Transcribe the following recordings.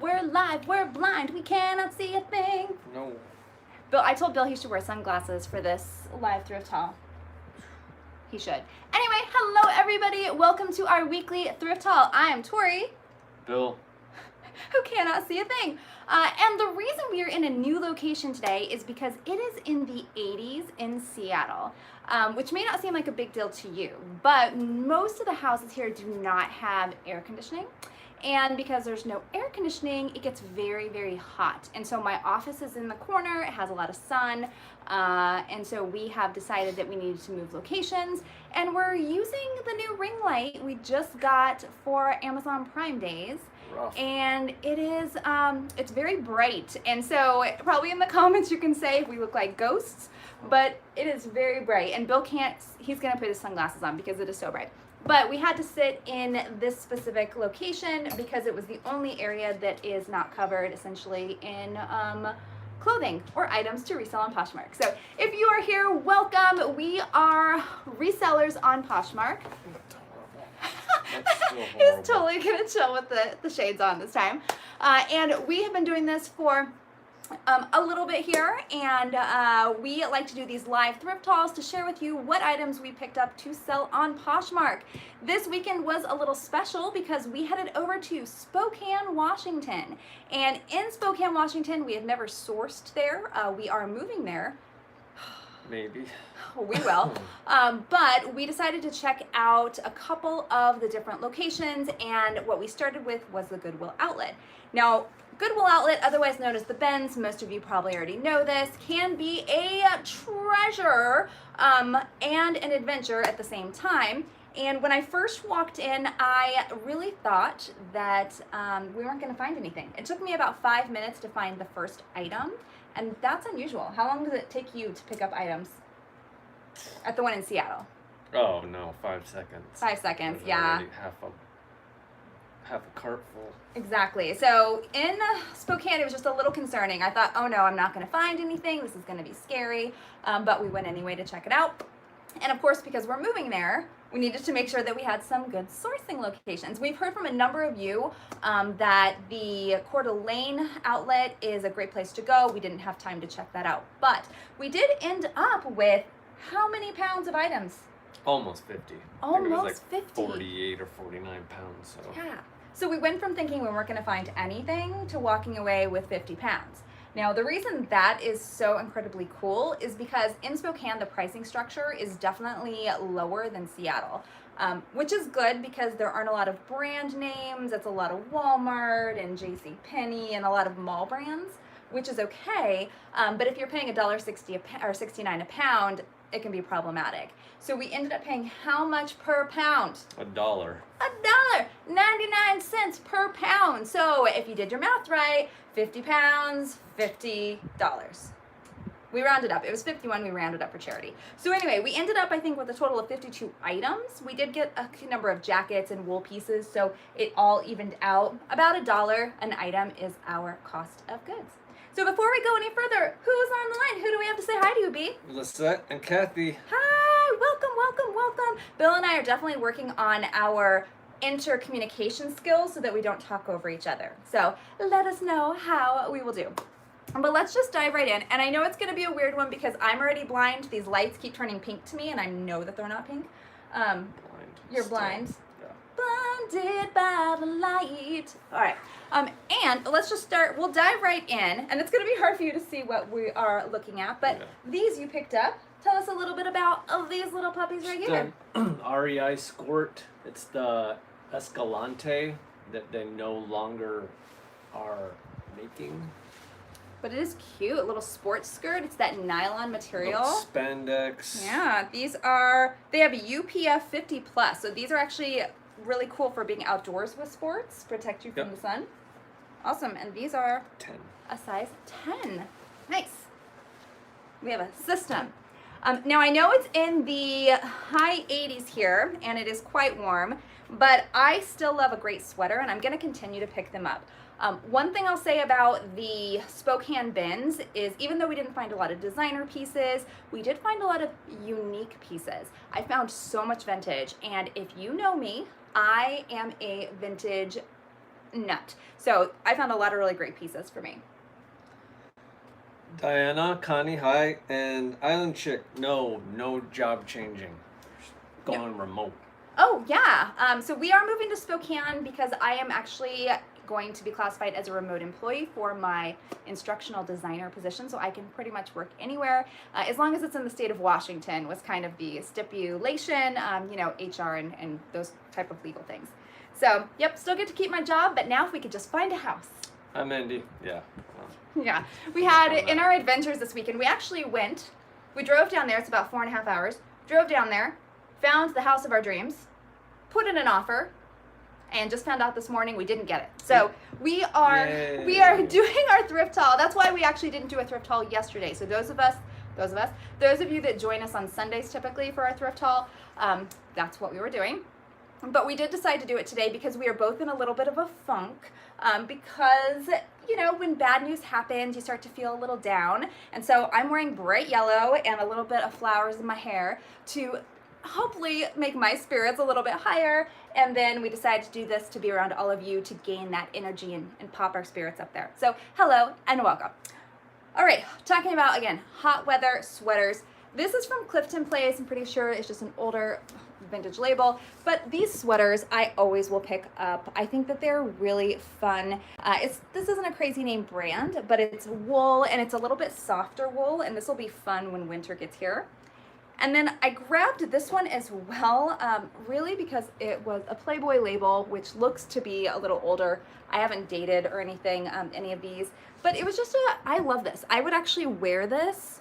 We're live, we're blind, we cannot see a thing. No. Bill, I told Bill he should wear sunglasses for this live thrift haul. He should. Anyway, hello everybody. Welcome to our weekly thrift haul. I am Tori. Bill. Who cannot see a thing. And the reason we are in a new location today is because it is in the 80s in Seattle, which may not seem like a big deal to you, but most of the houses here do not have air conditioning. And because there's no air conditioning, it gets very, very hot. And so my office is in the corner, it has a lot of sun, and so we have decided that we needed to move locations, and we're using the new ring light we just got for Amazon Prime Days. Rough. And it is, it's very bright, and so probably in the comments you can say if we look like ghosts, but it is very bright, and Bill can't, he's gonna put his sunglasses on because it is so bright. But we had to sit in this specific location because it was the only area that is not covered essentially in clothing or items to resell on Poshmark. So if you are here, welcome. We are resellers on Poshmark. He's totally gonna chill with the shades on this time. And we have been doing this for a little bit here, and we like to do these live thrift hauls to share with you what items we picked up to sell on Poshmark. This weekend was a little special because we headed over to Spokane, Washington. And in Spokane, Washington, we have never sourced there. We are moving there. Maybe. We will. But we decided to check out a couple of the different locations, and what we started with was the Goodwill Outlet. Now, Goodwill Outlet, otherwise known as the Bins, most of you probably already know this, can be a treasure and an adventure at the same time. And when I first walked in, I really thought that we weren't going to find anything. It took me about 5 minutes to find the first item, and that's unusual. How long does it take you to pick up items at the one in Seattle? Oh no, 5 seconds. 5 seconds, There's yeah. already half a cart full. Exactly. So in Spokane, it was just a little concerning. I thought, oh no, I'm not going to find anything. This is going to be scary. But we went anyway to check it out. And of course, because we're moving there, we needed to make sure that we had some good sourcing locations. We've heard from a number of you that the Coeur d'Alene outlet is a great place to go. We didn't have time to check that out. But we did end up with how many pounds of items? Almost 50. Almost I think it was like 50. 48 or 49 pounds. So. Yeah. So we went from thinking we weren't going to find anything to walking away with 50 pounds. Now, the reason that is so incredibly cool is because in Spokane, the pricing structure is definitely lower than Seattle, which is good because there aren't a lot of brand names. It's a lot of Walmart and JCPenney and a lot of mall brands, which is okay. But if you're paying $1.60 or $69 a pound, it can be problematic. So we ended up paying how much per pound? $1. $1.99 per pound. So if you did your math right, 50 pounds, $50. We rounded up. It was 51. We rounded up for charity. So anyway, we ended up, I think, with a total of 52 items. We did get a number of jackets and wool pieces, so it all evened out. About $1 an item is our cost of goods. So before we go any further, who's on the line? Who do we have to say hi to, B? Lisette and Kathy. Hi, welcome, welcome, welcome. Bill and I are definitely working on our intercommunication skills so that we don't talk over each other. So let us know how we will do. But let's just dive right in. And I know it's going to be a weird one because I'm already blind. These lights keep turning pink to me, and I know that they're not pink. Blind. You're Still. blind. Yeah. Blinded by the light. All right. And let's just start. We'll dive right in. And it's going to be hard for you to see what we are looking at. But these you picked up. Tell us a little bit about these little puppies right here. REI Skort. It's the Escalante that they no longer are making. But it is cute. A little sports skirt. It's that nylon material. Spandex. Yeah, these are, they have a UPF 50 plus. So these are actually really cool for being outdoors with sports. Protect you from the sun. Awesome. And these are 10. A size 10. Nice. We have a system. Now I know it's in the high 80s here and it is quite warm, but I still love a great sweater and I'm going to continue to pick them up. One thing I'll say about the Spokane bins is even though we didn't find a lot of designer pieces, we did find a lot of unique pieces. I found so much vintage, and if you know me, I am a vintage nut. So I found a lot of really great pieces for me. Diana, Connie, hi, and Island Chick. No job changing. Going remote. Oh yeah. So we are moving to Spokane because I am actually going to be classified as a remote employee for my instructional designer position, so I can pretty much work anywhere as long as it's in the state of Washington was kind of the stipulation, you know, HR and those type of legal things. So yep, still get to keep my job, but now if we could just find a house. Hi, Mandy. Yeah. Yeah, we had in our adventures this weekend, we drove down there, it's about 4.5 hours, drove down there, found the house of our dreams, put in an offer, and just found out this morning we didn't get it. So we are doing our thrift haul. That's why we actually didn't do a thrift haul yesterday. So those of you that join us on Sundays typically for our thrift haul, that's what we were doing. But we did decide to do it today because we are both in a little bit of a funk because, you know, when bad news happens, you start to feel a little down. And so I'm wearing bright yellow and a little bit of flowers in my hair to hopefully make my spirits a little bit higher. And then we decided to do this to be around all of you to gain that energy and pop our spirits up there. So hello and welcome. All right, talking about, again, hot weather sweaters. This is from Clifton Place. I'm pretty sure it's just an older vintage label, but these sweaters I always will pick up. I think that they're really fun. This isn't a crazy name brand, but it's wool and it's a little bit softer wool, and this will be fun when winter gets here. And then I grabbed this one as well, really because it was a Playboy label, which looks to be a little older. I haven't dated or anything, any of these, but it was just I love this. I would actually wear this.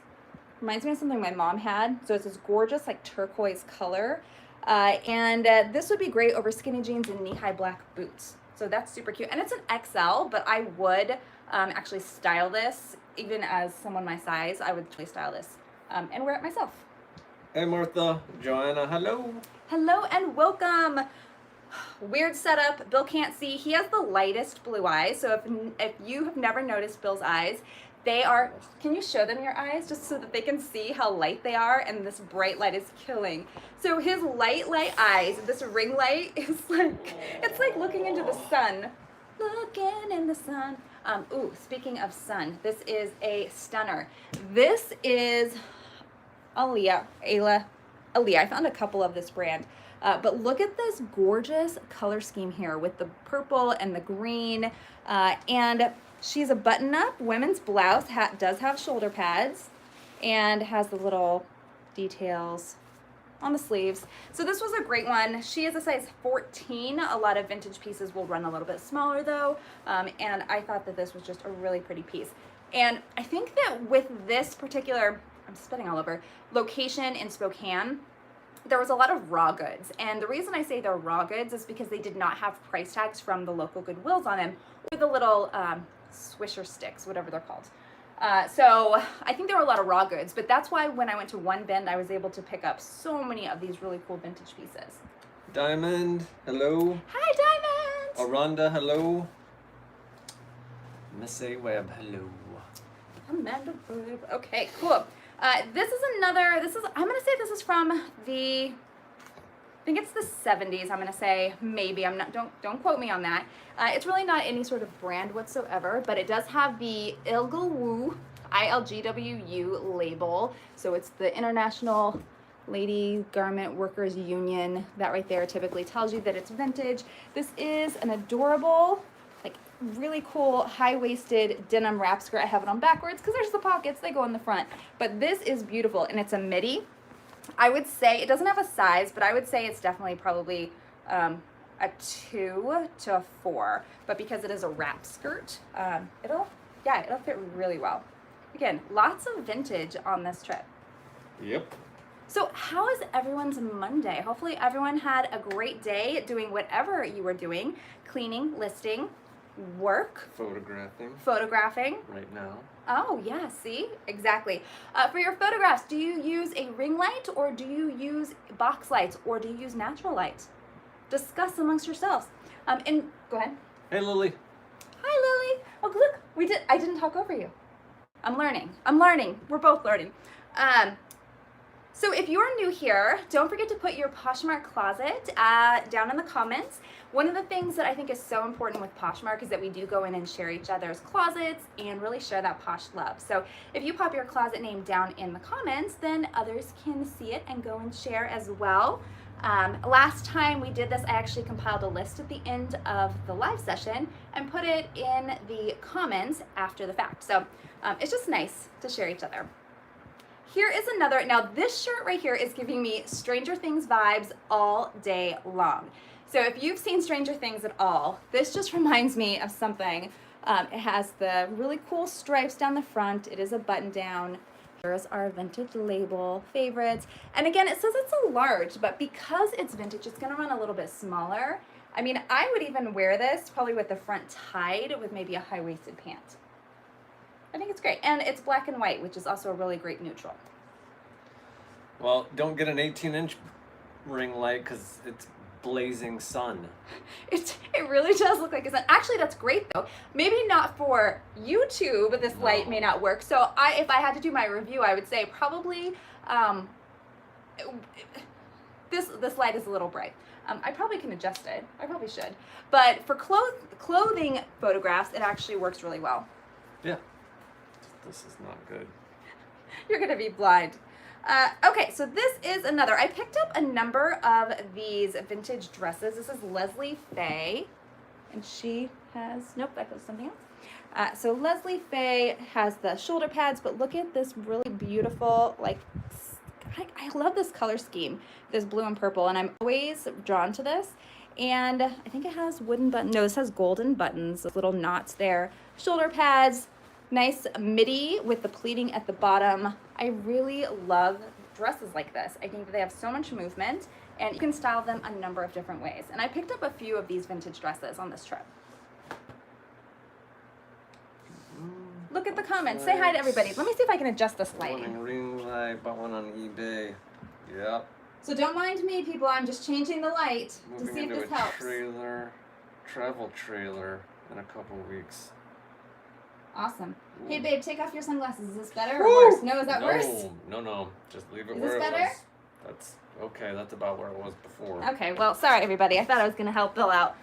Reminds me of something my mom had. So it's this gorgeous like turquoise color. And this would be great over skinny jeans and knee-high black boots. So that's super cute. And it's an XL, but I would actually style this, even as someone my size, I would actually style this and wear it myself. Hey, Martha, Joanna, hello. Hello and welcome. Weird setup. Bill can't see. He has the lightest blue eyes. So if you have never noticed Bill's eyes, they are, can you show them your eyes just so that they can see how light they are? And this bright light is killing. So his light eyes, this ring light is like, it's like looking into the sun. Looking in the sun. Ooh, speaking of sun, this is a stunner. This is Aaliyah. I found a couple of this brand. But look at this gorgeous color scheme here with the purple and the green. And she's a button-up women's blouse, does have shoulder pads, and has the little details on the sleeves. So this was a great one. She is a size 14. A lot of vintage pieces will run a little bit smaller though, and I thought that this was just a really pretty piece. And I think that with this particular, I'm spitting all over, location in Spokane, there was a lot of raw goods. And the reason I say they're raw goods is because they did not have price tags from the local Goodwills on them, or the little swisher sticks, whatever they're called. So I think there were a lot of raw goods, but that's why when I went to One Bend, I was able to pick up so many of these really cool vintage pieces. Diamond, hello. Hi, Diamond. Aranda, hello. Miss A Webb, hello. Amanda Webb. Okay, cool. This is I'm gonna say this is from the, I think it's the 70s, I'm gonna say, maybe, don't quote me on that. It's really not any sort of brand whatsoever, but it does have the ILGWU, ILGWU label. So it's the International Lady Garment Workers Union. That right there typically tells you that it's vintage. This is an adorable, like really cool high-waisted denim wrap skirt. I have it on backwards because there's the pockets, they go in the front. But this is beautiful, and it's a midi. I would say, it doesn't have a size, but I would say it's definitely probably a 2 to a 4. But because it is a wrap skirt, it'll fit really well. Again, lots of vintage on this trip. Yep. So how is everyone's Monday? Hopefully everyone had a great day doing whatever you were doing, cleaning, listing, work. Photographing. Right now. Oh, yeah, see? Exactly. For your photographs, do you use a ring light, or do you use box lights, or do you use natural light? Discuss amongst yourselves. And go ahead. Hey, Lily. Hi, Lily. Oh, look, I didn't talk over you. I'm learning. We're both learning. So if you're new here, don't forget to put your Poshmark closet down in the comments. One of the things that I think is so important with Poshmark is that we do go in and share each other's closets and really share that Posh love. So if you pop your closet name down in the comments, then others can see it and go and share as well. Last time we did this, I actually compiled a list at the end of the live session and put it in the comments after the fact. So it's just nice to share each other. Here is another. Now this shirt right here is giving me Stranger Things vibes all day long. So if you've seen Stranger Things at all, this just reminds me of something. It has the really cool stripes down the front. It is a button down. Here's our vintage label favorites. And again, it says it's a large, but because it's vintage, it's gonna run a little bit smaller. I mean, I would even wear this probably with the front tied with maybe a high-waisted pant. I think it's great. And it's black and white, which is also a really great neutral. Well, don't get an 18-inch ring light because it's blazing sun. It really does look like a sun. Actually, that's great though. Maybe not for YouTube, this light may not work. So if I had to do my review, I would say probably this light is a little bright. I probably can adjust it. I probably should. But for clothing photographs, it actually works really well. Yeah. This is not good. You're gonna be blind. Okay, so this is another. I picked up a number of these vintage dresses. This is Leslie Faye, and she has, nope, that goes something else. So Leslie Faye has the shoulder pads, but look at this really beautiful, like, I love this color scheme, this blue and purple, and I'm always drawn to this. And I think it has wooden buttons. No, this has golden buttons, those little knots there. Shoulder pads. Nice midi with the pleating at the bottom. I really love dresses like this. I think that they have so much movement and you can style them a number of different ways. And I picked up a few of these vintage dresses on this trip. Look at the comments. Say hi to everybody. Let me see if I can adjust this lighting. Ring light, bought one on eBay. Yep. So don't mind me, people. I'm just changing the light to see if this helps. Travel trailer in a couple weeks. Awesome. Ooh. Hey, babe, take off your sunglasses. Is this better or worse? No, is that worse? No. Just leave it Is where this it better? was. That's okay. That's about where it was before. Okay, well, sorry, everybody. I thought I was going to help Bill out.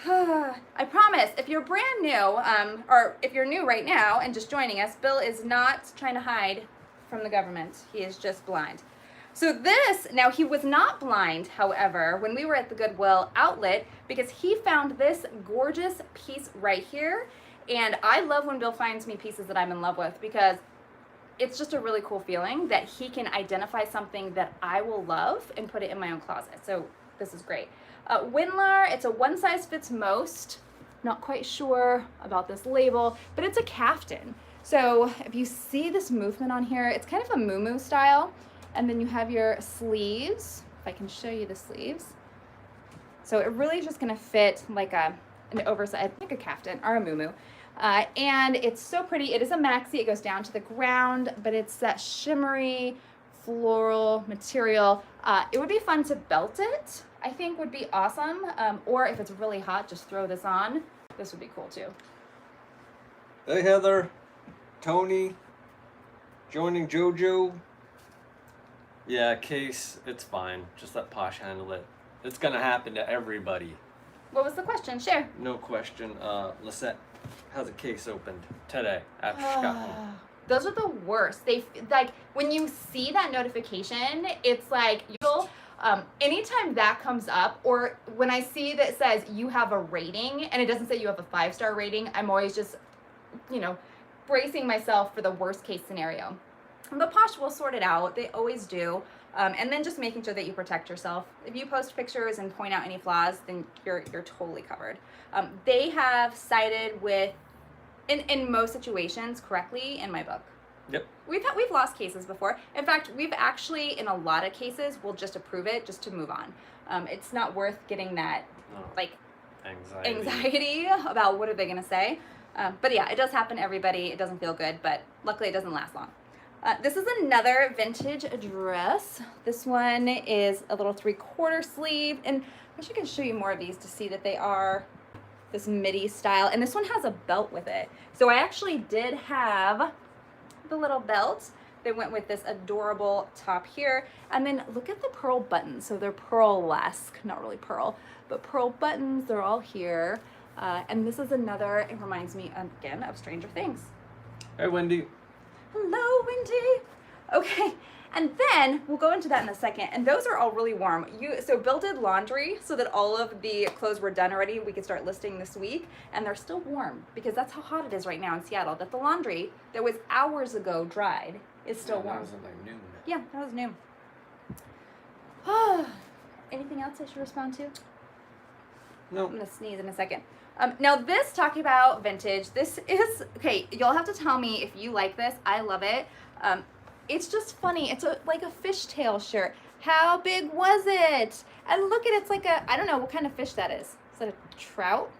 I promise, if you're brand new, or if you're new right now and just joining us, Bill is not trying to hide from the government. He is just blind. So this, now he was not blind, however, when we were at the Goodwill Outlet, because he found this gorgeous piece right here. And I love when Bill finds me pieces that I'm in love with because it's just a really cool feeling that he can identify something that I will love and put it in my own closet. So this is great. Winlar, it's a one size fits most. Not quite sure about this label, but it's a caftan. So if you see this movement on here, it's kind of a muumuu style. And then you have your sleeves. If I can show you the sleeves. So it really is just gonna fit like an oversized, I think a caftan or a muumuu. And it's so pretty. It is a maxi. It goes down to the ground, but it's that shimmery floral material. It would be fun to belt it. I think would be awesome. Or if it's really hot, just throw this on. This would be cool too. Hey Heather, Tony, joining JoJo. Yeah, case, it's fine. Just let Posh handle it. It's gonna happen to everybody. What was the question? Share. No question. Lisette has a case opened today after she got home. Those are the worst. They like when you see that notification, it's like you'll anytime that comes up, or when I see that it says you have a rating and it doesn't say you have a 5-star rating, I'm always just, bracing myself for the worst case scenario. But Posh will sort it out. They always do. And then just making sure that you protect yourself. If you post pictures and point out any flaws, then you're totally covered. They have sided with, in most situations, correctly in my book. Yep. We've lost cases before. In fact, we've actually, in a lot of cases, we'll just approve it just to move on. It's not worth getting that, anxiety about what are they going to say. But yeah, it does happen to everybody. It doesn't feel good, but luckily it doesn't last long. This is another vintage dress. This one is a little 3/4 sleeve, and I wish I could show you more of these to see that they are this midi style, and this one has a belt with it. So I actually did have the little belt, They went with this adorable top here. And then look at the pearl buttons. So they're pearl-esque, not really pearl, but pearl buttons. They're all here. And this is another, it reminds me again of Stranger Things. Hey, Wendy. Hello, Wendy. Okay, and then we'll go into that in a second. And those are all really warm. So Bill did laundry so that all of the clothes were done already. We could start listing this week, and they're still warm because that's how hot it is right now in Seattle. That the laundry that was hours ago dried is still warm. That was like noon. Yeah, that was noon. Anything else I should respond to? No. I'm gonna sneeze in a second. Now this, talking about vintage, this is, okay, you'll have to tell me if you like this. I love it. It's just funny. It's like a fishtail shirt. How big was it? And look at it, it's like a, I don't know what kind of fish that is. Is that a trout?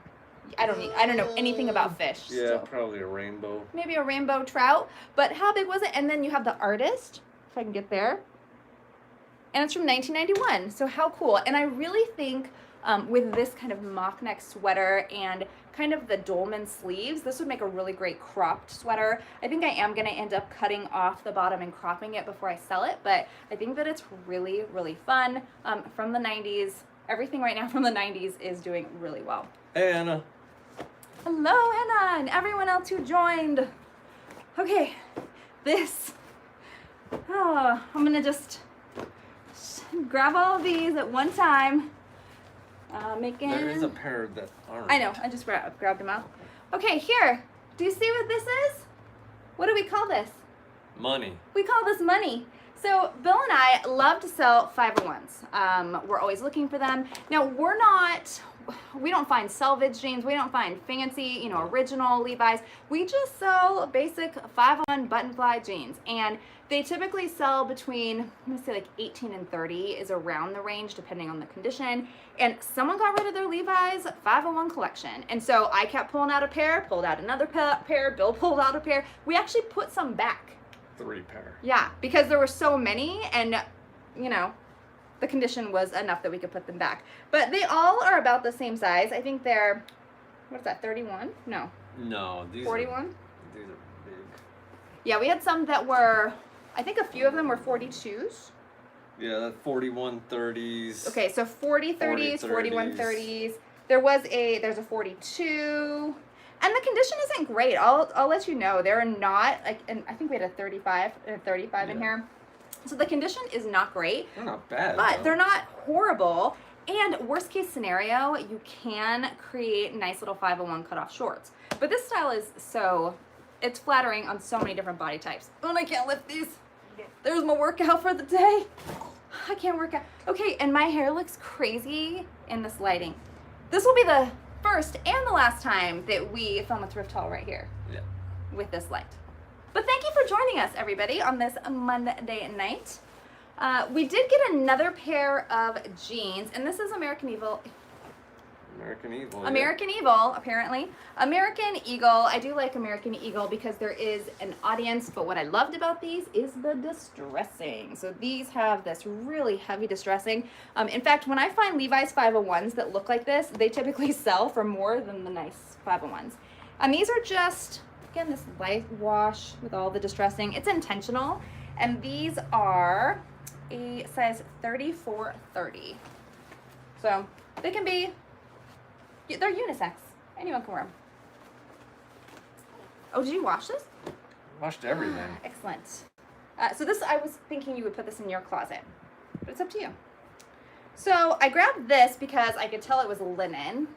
I don't know anything about fish. Yeah, so. probably a rainbow. Maybe a rainbow trout, but how big was it? And then you have the artist, if I can get there. And it's from 1991, so how cool. And I really think with this kind of mock neck sweater and kind of the dolman sleeves, this would make a really great cropped sweater. I think I am gonna end up cutting off the bottom and cropping it before I sell it, but I think that it's really, really fun. From the 90s, everything right now from the 90s is doing really well. Hey, Anna. Hello, Anna, and everyone else who joined. Okay, this, I'm gonna just grab all of these at one time. There is a pair that aren't. I know, I just grabbed them out. Okay, here, do you see what this is? What do we call this? Money. We call this money. So Bill and I love to sell 501s. We're always looking for them. Now we don't find selvage jeans. We don't find fancy, original Levi's. We just sell basic 501 button fly jeans. And they typically sell between, I'm gonna say like 18 and 30 is around the range depending on the condition. And someone got rid of their Levi's 501 collection. And so I kept pulling out a pair, pulled out another pair, Bill pulled out a pair. We actually put some back. 3 pair. Yeah, because there were so many and, the condition was enough that we could put them back. But they all are about the same size. I think they're, what is that, 31? No. No, these 41? These are big. Yeah, we had some that were, I think a few of them were 42s. Yeah, that's 41 30s. Okay, so 40 30s, 41 30s. There's a 42. And the condition isn't great. I'll let you know. They're not, and I think we had a 35 and a 35 in here. So the condition is not great. They're not bad. But though. they're not horrible. And worst case scenario, you can create nice little 501 cutoff shorts. But this style is it's flattering on so many different body types. Oh, and I can't lift these. There's my workout for the day. I can't work out. Okay, and my hair looks crazy in this lighting. This will be the first and the last time that we film a thrift haul right here. Yeah. With this light. But thank you for joining us, everybody, on this Monday night. We did get another pair of jeans, and this is American Eagle. American Eagle, apparently. American Eagle. I do like American Eagle because there is an audience, but what I loved about these is the distressing. So these have this really heavy distressing. In fact, when I find Levi's 501s that look like this, they typically sell for more than the nice 501s. And these are just, again, this light wash with all the distressing. It's intentional. And these are a size 34-30. So they can be, they're unisex. Anyone can wear them. Oh, did you wash this? Washed everything. Excellent. So this, I was thinking you would put this in your closet, but it's up to you. So I grabbed this because I could tell it was linen.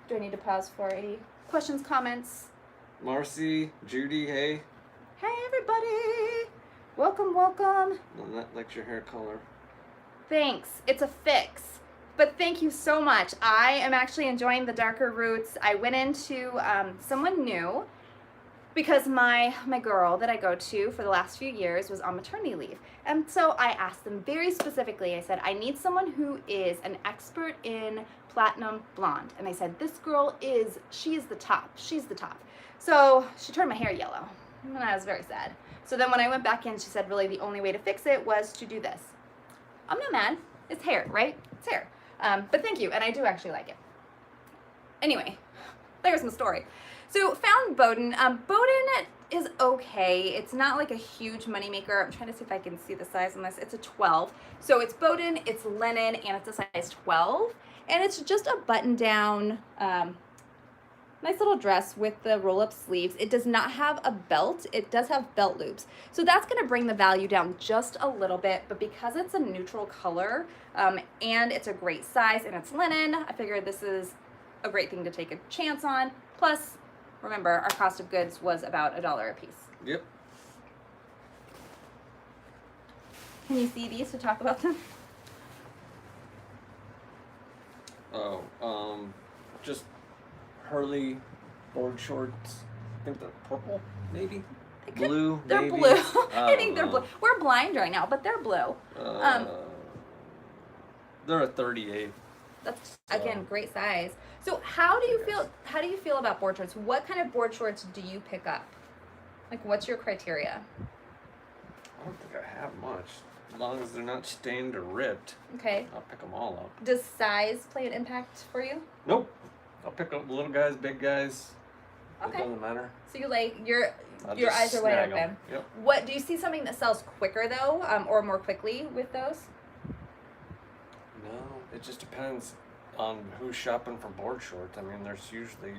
Do I need to pause for any questions, comments? Marcy, Judy, hey. Hey, everybody. Welcome, welcome. No, that likes your hair color. Thanks. It's a fix. But thank you so much. I am actually enjoying the darker roots. I went into someone new because my girl that I go to for the last few years was on maternity leave. And so I asked them very specifically, I said, I need someone who is an expert in platinum blonde. And they said, this girl she is the top. She's the top. So she turned my hair yellow. And I was very sad. So then when I went back in, she said, really the only way to fix it was to do this. I'm not mad. It's hair, right? It's hair. But thank you, and I do actually like it. Anyway, there's my story. So found Bowden. Bowden is okay. It's not like a huge moneymaker. I'm trying to see if I can see the size on this. It's a 12. So it's bowden, it's linen, and it's a size 12. And it's just a button-down, nice little dress with the roll-up sleeves. It does not have a belt. It does have belt loops. So that's going to bring the value down just a little bit. But because it's a neutral color and it's a great size and it's linen, I figured this is a great thing to take a chance on. Plus, remember, our cost of goods was about $1 a piece. Yep. Can you see these to talk about them? Oh, just Hurley board shorts. I think they're purple, maybe? Blue, They're maybe? blue. I think they're don't know. blue. We're blind right now, but they're blue. They're a 38. That's again great size. So how do you feel? How do you feel about board shorts? What kind of board shorts do you pick up? Like, what's your criteria? I don't think I have much. As long as they're not stained or ripped, Okay. I'll pick them all up. Does size play an impact for you? Nope. I'll pick up little guys, big guys. Okay. It doesn't matter. So you like your I'll your just eyes are wide snag open. 'em. Yep. What do you see something that sells quicker though, or more quickly with those? No, it just depends on who's shopping for board shorts. I mean, there's usually,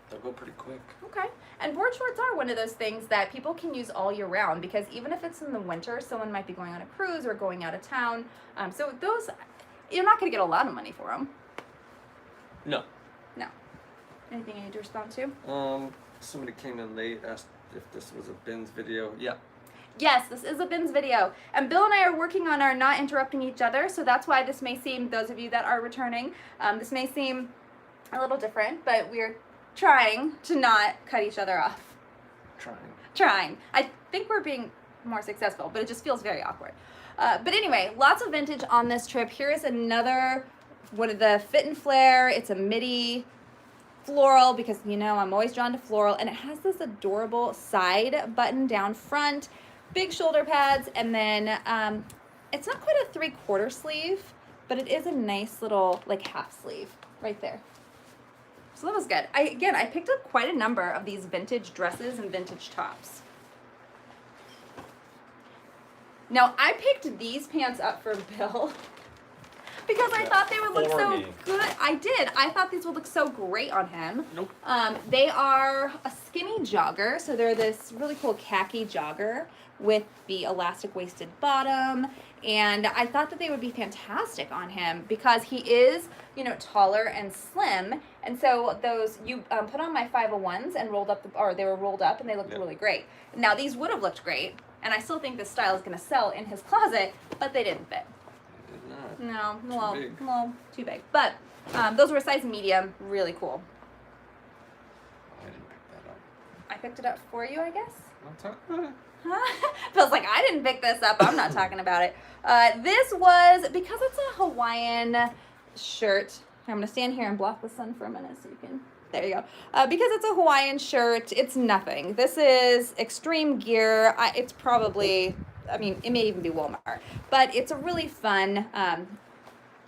they'll go pretty quick. Okay. And board shorts are one of those things that people can use all year round because even if it's in the winter, someone might be going on a cruise or going out of town. So those, you're not going to get a lot of money for them. No. No. Anything you need to respond to? Somebody came in late, asked if this was a bins video. Yeah. Yes, this is a bins video. And Bill and I are working on our not interrupting each other, so that's why this may seem, those of you that are returning, this may seem a little different, but we're trying to not cut each other off. Trying. I think we're being more successful, but it just feels very awkward. But anyway, lots of vintage on this trip. Here is another one of the Fit and Flare. It's a Midi floral because, you know, I'm always drawn to floral. And it has this adorable side button down front, big shoulder pads, and then it's not quite a 3/4 sleeve, but it is a nice little like half sleeve right there. So that was good. I picked up quite a number of these vintage dresses and vintage tops. Now, I picked these pants up for Bill because I thought they would look For so me. good. I did. I thought these would look so great on him. Nope. They are a skinny jogger. So they're this really cool khaki jogger with the elastic waisted bottom. And I thought that they would be fantastic on him because he is, you know, taller and slim. And so those, you put on my 501s and rolled up, or they were rolled up and they looked really great. Now these would have looked great. And I still think this style is going to sell in his closet, but they didn't fit. Did not. No, a big. little too big. But those were a size medium, really cool. I didn't pick that up. I picked it up for you, I guess. I'll talk about it. Feels like I didn't pick this up. I'm not talking about it. This was, because it's a Hawaiian shirt. I'm going to stand here and block the sun for a minute so you can, there you go. Because it's a Hawaiian shirt, it's nothing. This is extreme gear. It's probably, I mean, it may even be Walmart. But it's a really fun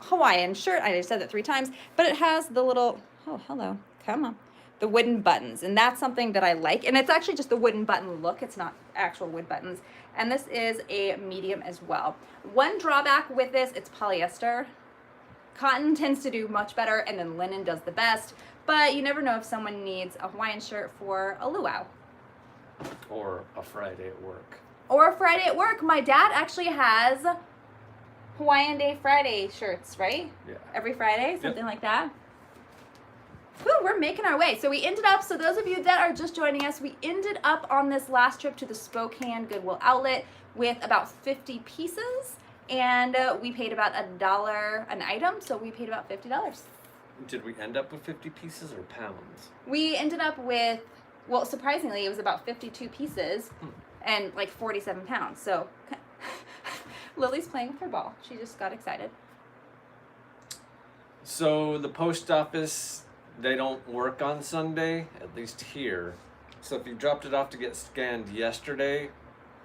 Hawaiian shirt. I just said that 3 times. But it has the little, oh, hello, come on. The wooden buttons, and that's something that I like. And it's actually just the wooden button look. It's not actual wood buttons. And this is a medium as well. One drawback with this, it's polyester. Cotton tends to do much better, and then linen does the best. But you never know if someone needs a Hawaiian shirt for a luau. Or a Friday at work. Or a Friday at work. My dad actually has Hawaiian Day Friday shirts, right? Yeah. Every Friday, something like that. Whew, we're making our way. So we ended up, so those of you that are just joining us, we ended up on this last trip to the Spokane Goodwill Outlet with about 50 pieces, and we paid about $1 an item, so we paid about $50. Did we end up with 50 pieces or pounds? We ended up with, well, surprisingly, it was about 52 pieces and like 47 pounds. So Lily's playing with her ball. She just got excited. So the post office, they don't work on Sunday, at least here. So if you dropped it off to get scanned yesterday,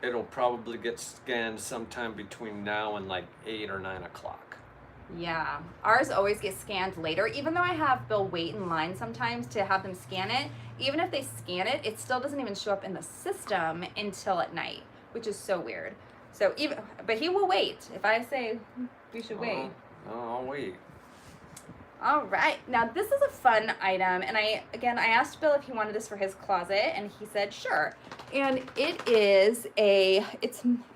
it'll probably get scanned sometime between now and like 8 or 9 o'clock. Yeah, ours always gets scanned later. Even though I have Bill wait in line sometimes to have them scan it, even if they scan it, it still doesn't even show up in the system until at night, which is so weird. So even, but he will wait. If I say we should wait. Oh, I'll wait. All right, now this is a fun item, and I asked Bill if he wanted this for his closet, and he said sure. And it is I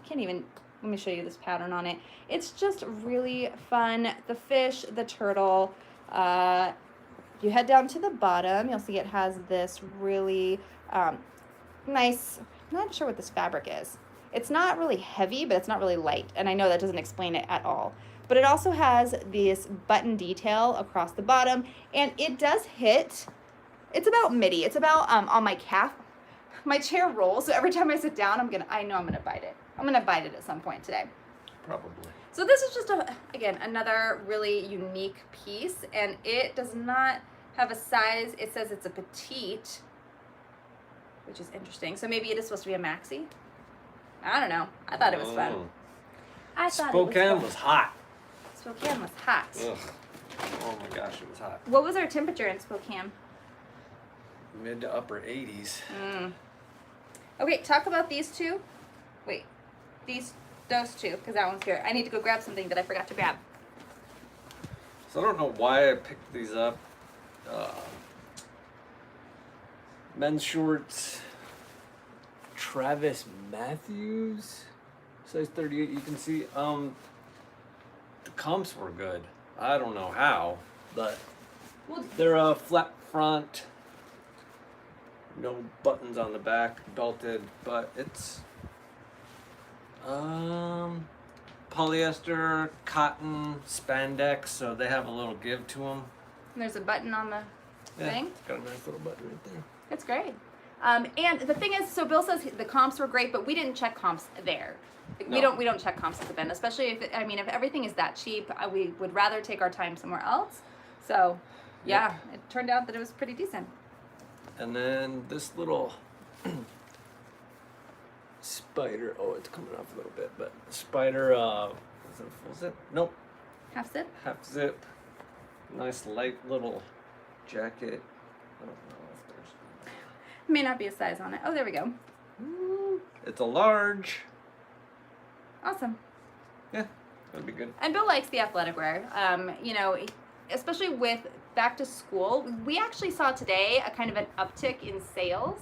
can't even, let me show you this pattern on it. It's just really fun. The fish, the turtle. You head down to the bottom, you'll see it has this really nice, I'm not sure what this fabric is. It's not really heavy, but it's not really light, and I know that doesn't explain it at all. But it also has this button detail across the bottom, and it does hit, it's about midi. It's about on my calf. My chair rolls, so every time I sit down, I know I'm gonna bite it. I'm gonna bite it at some point today. Probably. So this is just again, another really unique piece, and it does not have a size. It says it's a petite, which is interesting. So maybe it is supposed to be a maxi. I don't know. I thought it was fun. I thought Spokane was hot. Spokane was hot. Ugh. Oh my gosh, it was hot. What was our temperature in Spokane? Mid to upper 80s. Okay, talk about these two. Wait, those two, because that one's here. I need to go grab something that I forgot to grab. So I don't know why I picked these up. Men's shorts. Travis Matthews, size 38. You can see the comps were good. I don't know how, but they're a flat front, no buttons on the back, belted, but it's polyester, cotton, spandex, so they have a little give to them. And there's a button on the thing. It's got a nice little button right there. That's great. And the thing is, so Bill says the comps were great, but we didn't check comps there. No. We don't check comps at the bin, especially if everything is that cheap, we would rather take our time somewhere else. So, yeah, It turned out that it was pretty decent. And then this little spider. Oh, it's coming off a little bit, but spider. Is it a full zip? Nope. Half zip. Half zip. Nice light little jacket. I don't know if there's. May not be a size on it. Oh, there we go. It's a large. Awesome. Yeah, that'd be good. And Bill likes the athletic wear. Especially with back to school. We actually saw today a kind of an uptick in sales.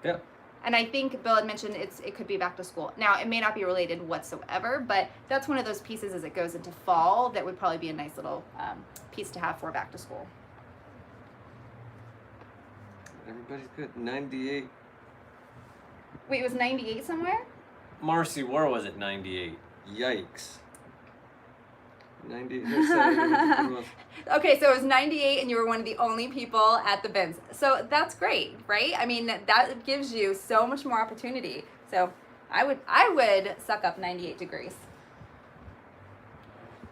Yeah. And I think Bill had mentioned it could be back to school. Now, it may not be related whatsoever, but that's one of those pieces as it goes into fall that would probably be a nice little piece to have for back to school. Everybody's good. 98. Wait, it was 98 somewhere? Marcy, where was it? 98. Yikes. 98. Okay, so it was 98 and you were one of the only people at the bins. So that's great, right? I mean, that gives you so much more opportunity. So I would suck up 98 degrees.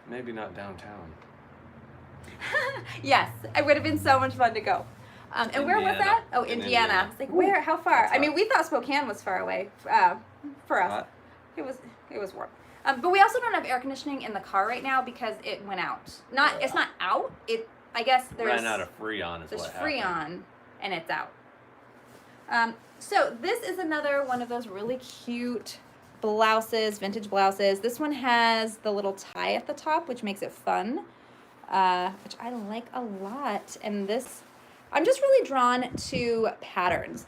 Maybe not downtown. Yes, it would have been so much fun to go. And where was that? Oh, Indiana. It's like, where? How far? I mean, we thought Spokane was far away for us. Hot. It was warm. But we also don't have air conditioning in the car right now because it went out. It's not out. I guess there's Ran out of Freon is there's what happened. Freon and it's out. So this is another one of those really cute blouses, vintage blouses. This one has the little tie at the top, which makes it fun, which I like a lot. And this, I'm just really drawn to patterns.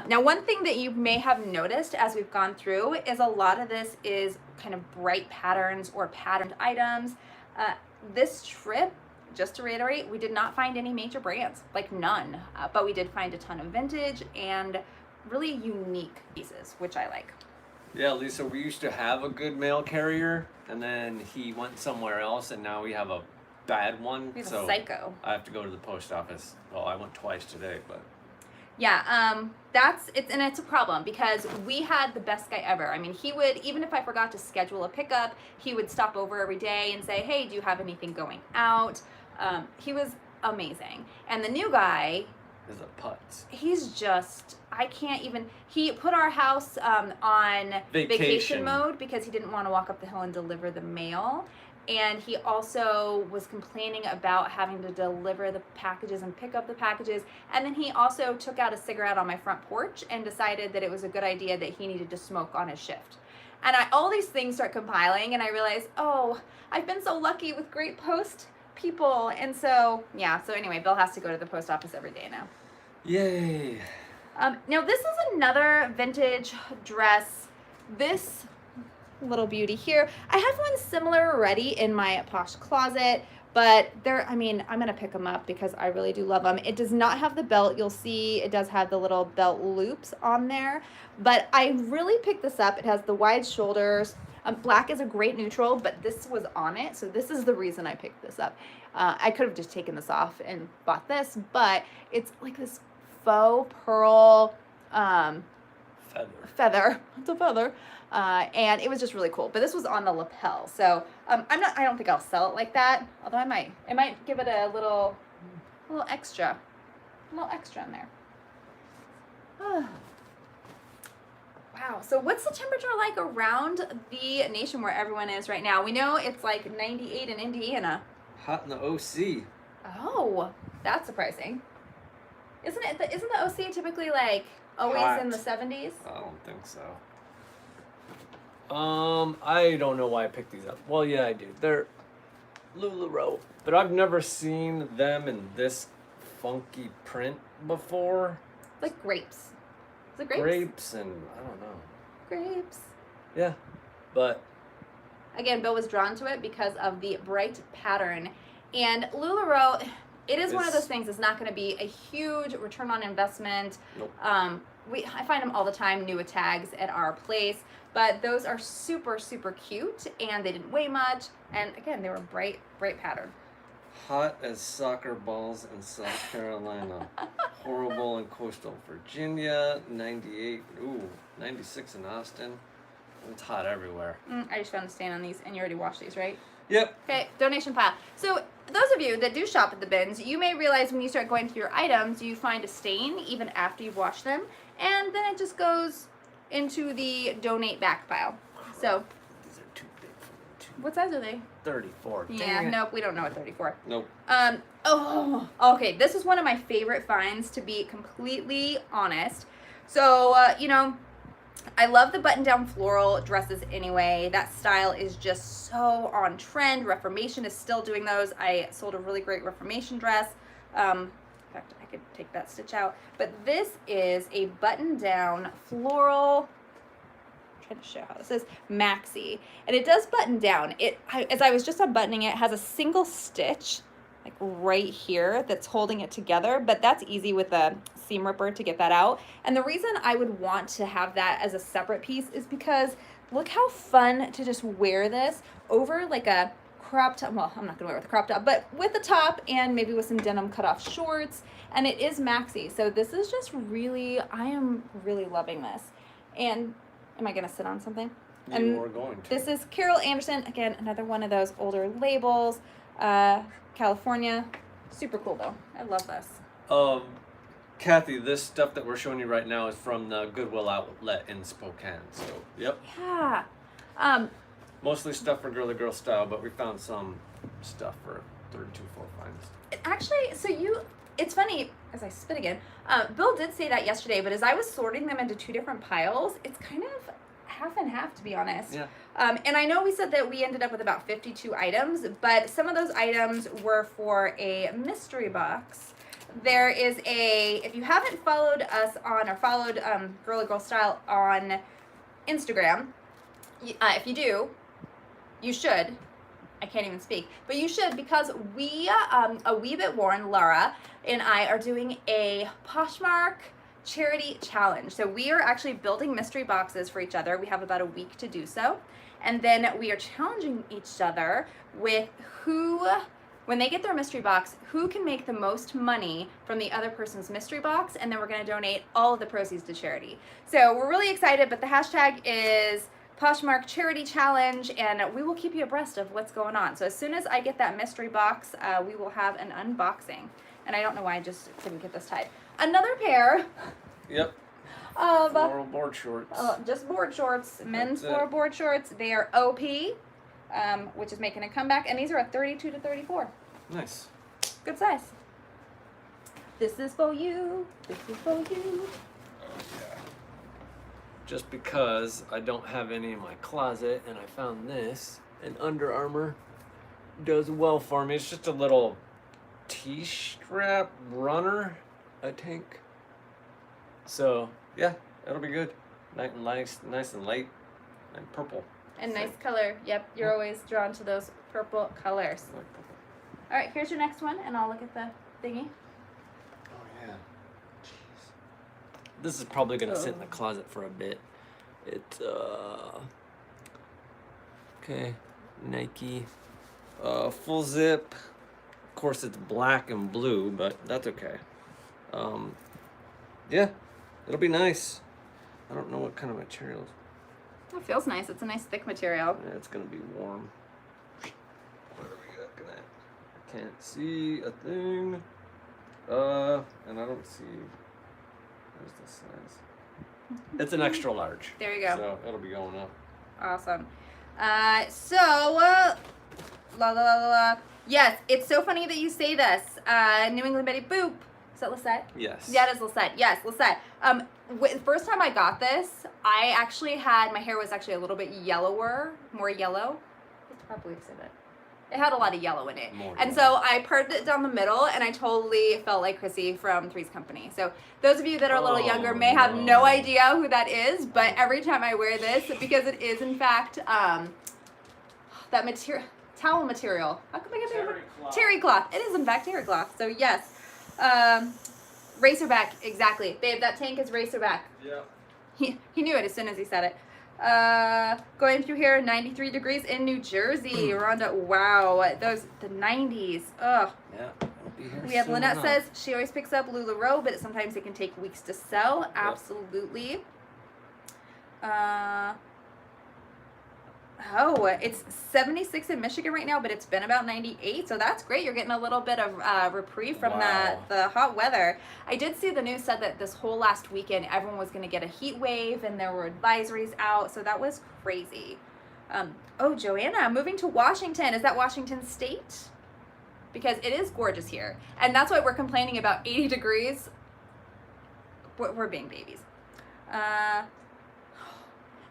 Now, one thing that you may have noticed as we've gone through is a lot of this is kind of bright patterns or patterned items. This trip, just to reiterate, we did not find any major brands, like none, but we did find a ton of vintage and really unique pieces, which I like. Yeah, Lisa, we used to have a good mail carrier, and then he went somewhere else, and now we have a bad one. We have so a psycho. I have to go to the post office. Well, I went twice today, but Yeah, it's a problem because we had the best guy ever. I mean, he would, even if I forgot to schedule a pickup, he would stop over every day and say, hey, do you have anything going out? He was amazing. And the new guy, is a putz. he's just, I can't even, he put our house on vacation Vacation. mode because he didn't want to walk up the hill and deliver the mail. and he also was complaining about having to deliver the packages and pick up the packages. And then he also took out a cigarette on my front porch and decided that it was a good idea that he needed to smoke on his shift. And all these things start compiling, and I realize, oh, I've been so lucky with great post people. And so, yeah, so anyway, Bill has to go to the post office every day now. Yay. Now this is another vintage dress. This little beauty here. I have one similar already in my Posh closet, but I'm gonna pick them up because I really do love them. It does not have the belt. You'll see it does have the little belt loops on there, but I really picked this up. It has the wide shoulders. Black is a great neutral, but this was on it, so this is the reason I picked this up. I could have just taken this off and bought this, but it's like this faux pearl feather. It's a feather. And it was just really cool. But this was on the lapel. So I don't think I'll sell it like that. Although I might give it a little extra. A little extra in there. Wow. So what's the temperature like around the nation where everyone is right now? We know it's like 98 in Indiana. Hot in the OC. Oh, that's surprising. Isn't the OC typically like always Hot. in the 70s? I don't think so. I don't know why I picked these up. Well, yeah, I do. They're LuLaRoe, but I've never seen them in this funky print before. Like grapes. Is it grapes? Grapes and I don't know. Grapes. Yeah, but Again, Bill was drawn to it because of the bright pattern. And LuLaRoe, it is one of those things that's not going to be a huge return on investment. Nope. I find them all the time new with tags at our place, but those are super, super cute, and they didn't weigh much, and again, they were bright pattern. hot as soccer balls in South Carolina. Horrible in coastal Virginia. 98. Ooh, 96 in Austin. It's hot everywhere. I just found a stain on these, and you already washed these, right? Yep. Okay, donation pile. So those of you that do shop at the bins, you may realize when you start going through your items, you find a stain even after you've washed them, and then it just goes into the donate back pile. So These are too big for me too. what size are they? 34. Yeah, Dang it. nope, we don't know what 34. Nope. Oh, okay, this is one of my favorite finds, to be completely honest. So, I love the button-down floral dresses anyway. That style is just so on trend. Reformation is still doing those. I sold a really great Reformation dress. In fact, I could take that stitch out. But this is a button-down floral, I'm trying to show how this is, maxi. And it does button down. As I was just unbuttoning it, has a single stitch like right here that's holding it together, but that's easy with a seam ripper to get that out. And the reason I would want to have that as a separate piece is because look how fun to just wear this over like a crop top. Well, I'm not gonna wear it with a crop top, but with the top and maybe with some denim cut off shorts. And it is maxi, so this is just really, I am really loving this. And am I gonna sit on something? You are going to. This is Carol Anderson, again, another one of those older labels. California, super cool though. I love this. Kathy, this stuff that we're showing you right now is from the Goodwill Outlet in Spokane. So, yep. Yeah. Mostly stuff for Girlygrrlstyle, but we found some stuff for 32.4 finds. Actually, it's funny, as I spit again, Bill did say that yesterday, but as I was sorting them into two different piles, it's kind of half and half, to be honest. Yeah. And I know we said that we ended up with about 52 items, but some of those items were for a mystery box. There is if you haven't followed us on, or followed Girlygrrlstyle on Instagram, if you do, you should. I can't even speak, but you should, because we, A Wee Bit Worn, Laura and I are doing a Poshmark charity challenge. So we are actually building mystery boxes for each other. We have about a week to do so. And then we are challenging each other with when they get their mystery box, who can make the most money from the other person's mystery box, and then we're going to donate all of the proceeds to charity. So we're really excited, but the hashtag is Poshmark Charity Challenge, and we will keep you abreast of what's going on. So as soon as I get that mystery box, we will have an unboxing. And I don't know why I just couldn't get this tied. Another pair. Yep. Of floral board shorts. just board shorts, men's floral board shorts. They are OP. which is making a comeback. And these are a 32 to 34. Nice. Good size. This is for you. This is for you. Oh, yeah. Just because I don't have any in my closet and I found this, and Under Armour does well for me. It's just a little T-strap runner, I think. So, yeah, it'll be good. Nice and light, and purple. And nice color. Yep, you're always drawn to those purple colors. I like purple. All right, here's your next one, and I'll look at the thingy. Oh, yeah. Jeez. This is probably going to sit in the closet for a bit. It's, okay, Nike, full zip. Of course, it's black and blue, but that's okay. Yeah, it'll be nice. I don't know what kind of materials. It feels nice. It's a nice thick material. Yeah, it's gonna be warm. What are we looking at? I can't see a thing. And I don't see. Where's the size? It's an extra large. There you go. So it'll be going up. Awesome. La la la la. Yes, it's so funny that you say this. New England Betty Boop. Is that Lisette? Yes. Yeah, it is Lisette. Yes, Lisette. First time I got this, I actually had, my hair was actually a little bit yellower, more yellow. It's probably said it. It had a lot of yellow in it. And so I parted it down the middle, and I totally felt like Chrissy from Three's Company. So those of you that are a little younger may have no idea who that is, but every time I wear this, because it is in fact that material, towel material. How come I get Terry cloth. Terry cloth. It is in fact terry cloth. So yes, racerback, exactly. Babe, that tank is racerback. Yeah. He knew it as soon as he said it. Going through here, 93 degrees in New Jersey. Rhonda, wow, the 90s. Ugh. Yeah. It'll be here We have soon Lynette enough. says she always picks up LuLaRoe, but sometimes it can take weeks to sell. Absolutely. Oh, it's 76 in Michigan right now, but it's been about 98, so that's great. You're getting a little bit of reprieve from the hot weather. I did see the news said that this whole last weekend, everyone was going to get a heat wave, and there were advisories out, so that was crazy. Oh, Joanna, moving to Washington. Is that Washington State? Because it is gorgeous here, and that's why we're complaining about 80 degrees. We're being babies.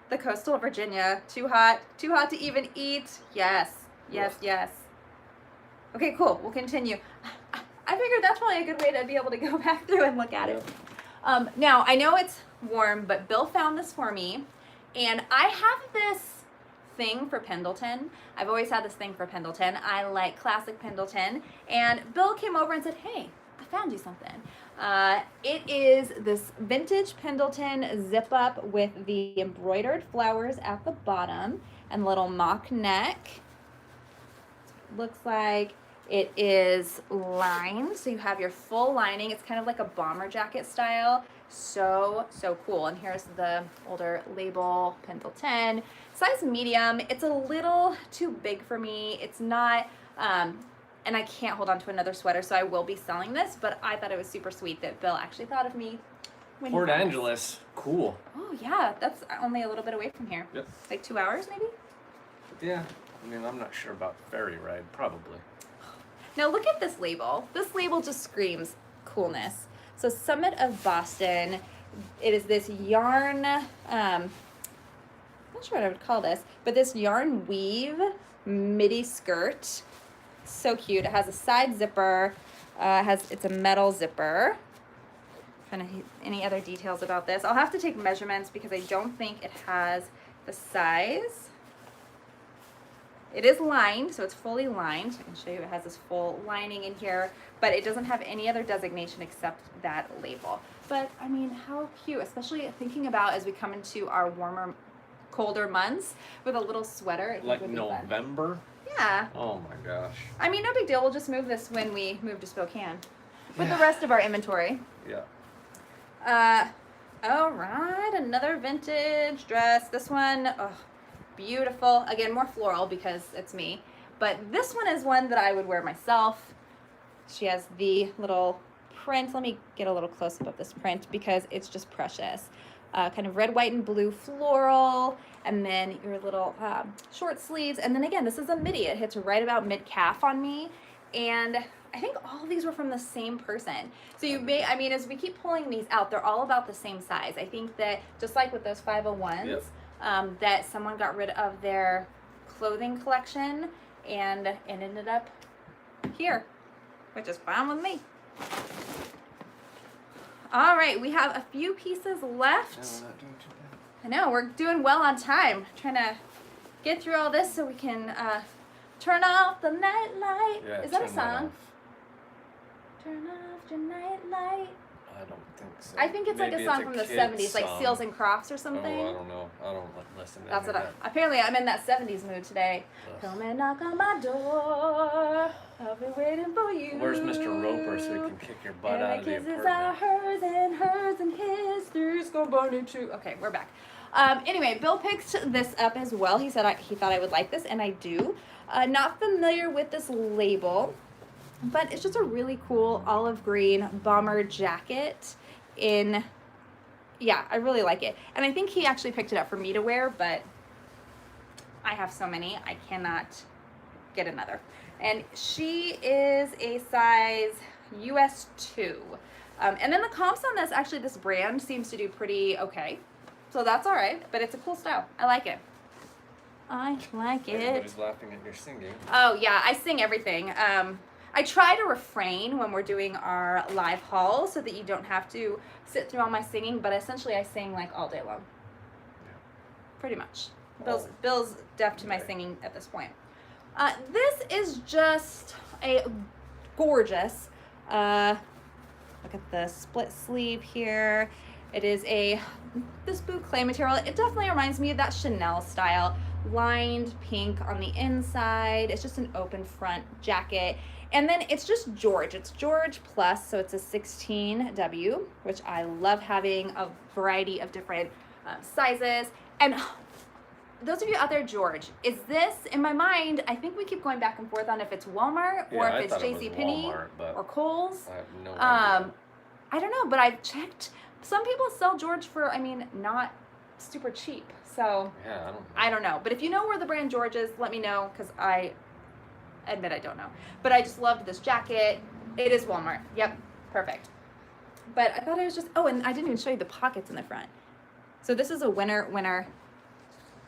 The coastal Virginia, too hot to even eat. Yes. Okay, cool. We'll continue. I figured that's probably a good way to be able to go back through and look at it. Now I know it's warm, but Bill found this for me, and I have this thing for Pendleton. I've always had this thing for Pendleton. I like classic Pendleton, and Bill came over and said, "Hey, I found you something." It is this vintage Pendleton zip up with the embroidered flowers at the bottom and little mock neck. Looks like it is lined, so you have your full lining. It's kind of like a bomber jacket style. So cool. And here's the older label, Pendleton. Size medium. It's a little too big for me. It's not, and I can't hold on to another sweater, so I will be selling this, but I thought it was super sweet that Bill actually thought of me. When Port Angeles. Cool. Oh, yeah. That's only a little bit away from here. Yep. Like 2 hours, maybe? Yeah. I mean, I'm not sure about ferry ride. Probably. Now, look at this label. This label just screams coolness. So, Summit of Boston. It is this yarn, not sure what I would call this, but this yarn weave midi skirt. So cute. It has a side zipper. It's a metal zipper. Kind of any other details about this? I'll have to take measurements because I don't think it has the size. It is lined, so it's fully lined. I can show you it has this full lining in here, but it doesn't have any other designation except that label. But I mean, how cute, especially thinking about as we come into our warmer, colder months with a little sweater. I think Like would be fun. November? Yeah. Oh my gosh. I mean, no big deal. We'll just move this when we move to Spokane with the rest of our inventory. Yeah. All right, another vintage dress. This one, oh, beautiful. Again, more floral because it's me. But this one is one that I would wear myself. She has the little print. Let me get a little close up of this print because it's just precious. kind of red, white, and blue floral, and then your little short sleeves. And then again, this is a midi. It hits right about mid-calf on me. And I think all of these were from the same person. So you may, I mean, as we keep pulling these out, they're all about the same size. I think that just like with those 501s, Yep. that someone got rid of their clothing collection and it ended up here, which is fine with me. All right, we have a few pieces left. No, we're not doing too bad. I know, we're doing well on time. Trying to get through all this so we can turn off the night light. Yeah, Is that a turn that song? off. Turn off your night light. I don't think so. I think it's like Maybe a song it's from the kid's 70s, like song. Seals and Crofts or something. Oh, I don't know. I don't listen to That's any what of that. apparently I'm in that 70s mood today. Ugh. Come and knock on my door. I'll be waiting for you. Where's Mr. Roper so he can kick your butt And out my of the kisses apartment? are hers and his. Three's gonna too. Okay, we're back. Anyway, Bill picked this up as well. He said he thought I would like this, and I do. Not familiar with this label, but it's just a really cool olive green bomber jacket in, yeah, I really like it. And I think he actually picked it up for me to wear, but I have so many, I cannot get another. And she is a size US 2. And then the comps on this, actually this brand seems to do pretty okay. So that's all right, but it's a cool style. I like it. I like it. Everybody's laughing at your singing. Oh yeah, I sing everything. I try to refrain when we're doing our live hauls so that you don't have to sit through all my singing, but essentially I sing like all day long. Yeah. Pretty much. All Bill's deaf to my day. singing at this point. This is just a gorgeous, look at the split sleeve here. It is this boucle material. It definitely reminds me of that Chanel style. Lined pink on the inside. It's just an open front jacket. And then it's just George. It's George Plus, so it's a 16W, which I love having a variety of different sizes. And those of you out there, George, is this, in my mind, I think we keep going back and forth on if it's Walmart or Yeah, I if it's thought it was JCPenney Walmart, but or Kohl's. I have no idea. I don't know, but I've checked. Some people sell George for, I mean, not super cheap. So Yeah, I don't know. I don't know. But if you know where the brand George is, let me know, because I admit I don't know. But I just loved this jacket. It is Walmart. Yep, perfect. But I thought it was just, oh, and I didn't even show you the pockets in the front. So this is a winner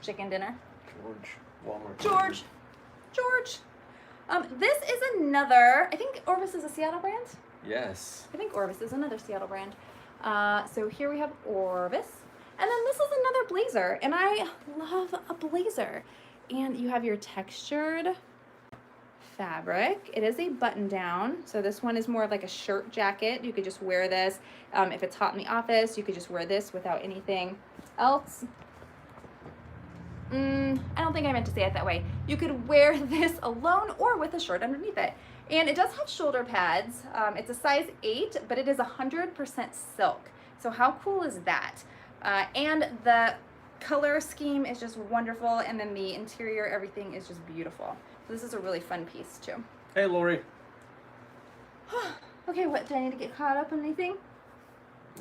chicken dinner. George. Walmart. George. This is another, I think Orvis is a Seattle brand. Yes. I think Orvis is another Seattle brand. So here we have Orvis. And then this is another blazer. And I love a blazer. And you have your textured fabric. It is a button down. So this one is more of like a shirt jacket. You could just wear this. If it's hot in the office, you could just wear this without anything else. I don't think I meant to say it that way. You could wear this alone or with a shirt underneath it. And it does have shoulder pads. It's a size 8, but it is 100% silk. So how cool is that? And the color scheme is just wonderful. And then the interior, everything is just beautiful. So this is a really fun piece too. Hey, Lori. Okay, what, do I need to get caught up in anything?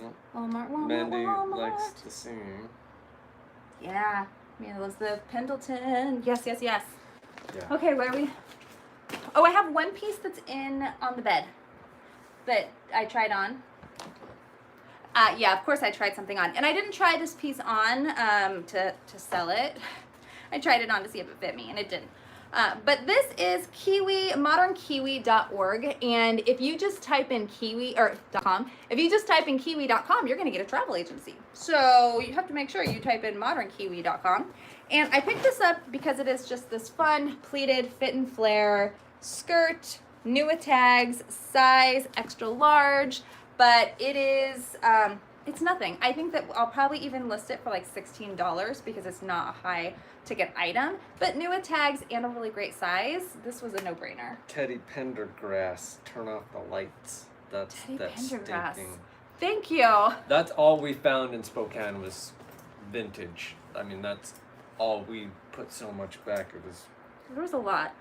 No. Walmart, Mandy Walmart. likes to sing. Yeah, Mandy loves the Pendleton. Yes. Yeah. Okay, where are we? Oh, I have one piece that's on the bed that I tried on. Yeah, of course I tried something on. And I didn't try this piece on to sell it. I tried it on to see if it fit me, and it didn't. But this is modernkiwi.org, and if you just type in .com, if you just type in kiwi.com, you're going to get a travel agency. So you have to make sure you type in modernkiwi.com. And I picked this up because it is just this fun pleated fit and flare skirt, new with tags, size extra large, but it is it's nothing. I think that I'll probably even list it for like $16 because it's not a high ticket item, but new with tags and a really great size. This was a no-brainer. Teddy Pendergrass, turn off the lights. That's Pendergrass. stinking. Thank you. That's all we found in Spokane was vintage. I mean, that's all we put so much back. It was. There was a lot.